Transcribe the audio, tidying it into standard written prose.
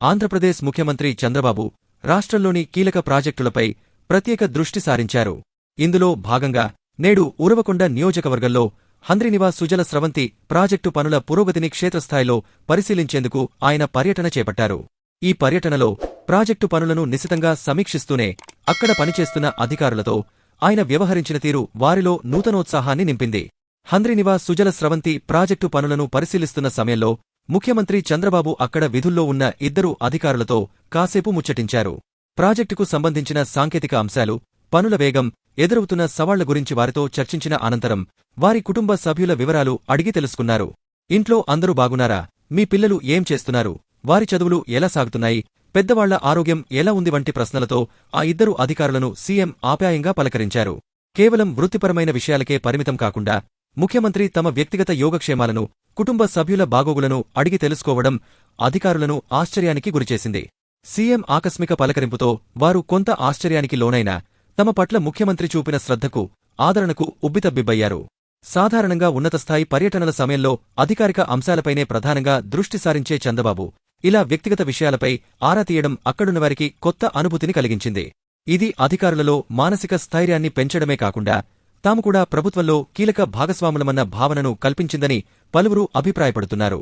ఆంధ్రప్రదేశ్ ముఖ్యమంత్రి చంద్రబాబు రాష్ట్రంలోని కీలక ప్రాజెక్టులపై ప్రత్యేక దృష్టి సారించారు. ఇందులో భాగంగా నేడు ఉరవకొండ నియోజకవర్గంలో హంద్రీనివా సుజల స్రవంతి ప్రాజెక్టు పనుల పురోగతిని క్షేత్రస్థాయిలో పరిశీలించేందుకు ఆయన పర్యటన చేపట్టారు. ఈ పర్యటనలో ప్రాజెక్టు పనులను నిశితంగా సమీక్షిస్తూనే అక్కడ పనిచేస్తున్న అధికారులతో ఆయన వ్యవహరించిన తీరు వారిలో నూతనోత్సాహాన్ని నింపింది. హంద్రీనివా సుజల స్రవంతి ప్రాజెక్టు పనులను పరిశీలిస్తున్న సమయంలో ముఖ్యమంత్రి చంద్రబాబు అక్కడ విధుల్లో ఉన్న ఇద్దరు అధికారులతో కాసేపు ముచ్చటించారు. ప్రాజెక్టుకు సంబంధించిన సాంకేతిక అంశాలు, పనుల వేగం, ఎదురవుతున్న సవాళ్ల గురించి వారితో చర్చించిన అనంతరం వారి కుటుంబ సభ్యుల వివరాలు అడిగి తెలుసుకున్నారు. ఇంట్లో అందరూ బాగున్నారా? మీ పిల్లలు ఏం చేస్తున్నారు? వారి చదువులు ఎలా సాగుతున్నాయి? పెద్దవాళ్ల ఆరోగ్యం ఎలా ఉంది? వంటి ప్రశ్నలతో ఆ ఇద్దరు అధికారులను సీఎం ఆప్యాయంగా పలకరించారు. కేవలం వృత్తిపరమైన విషయాలకే పరిమితం కాకుండా ముఖ్యమంత్రి తమ వ్యక్తిగత యోగక్షేమాలను, కుటుంబ సభ్యుల బాగోగులను అడిగి తెలుసుకోవడం అధికారులను ఆశ్చర్యానికి గురిచేసింది. సీఎం ఆకస్మిక పలకరింపుతో వారు కొంత ఆశ్చర్యానికి లోనైనా తమ పట్ల ముఖ్యమంత్రి చూపిన శ్రద్ధకు, ఆదరణకు ఉబ్బితబ్బిబ్బయ్యారు. సాధారణంగా ఉన్నతస్థాయి పర్యటనల సమయంలో అధికారిక అంశాలపైనే ప్రధానంగా దృష్టి సారించే చంద్రబాబు ఇలా వ్యక్తిగత విషయాలపై ఆరా తీయడం అక్కడున్నవారికి కొత్త అనుభూతిని కలిగించింది. ఇది అధికారులలో మానసిక స్థైర్యాన్ని పెంచడమే కాకుండా తాము కూడా ప్రభుత్వంలో కీలక భాగస్వాములమన్న భావనను కల్పించిందని పలువురు అభిప్రాయపడుతున్నారు.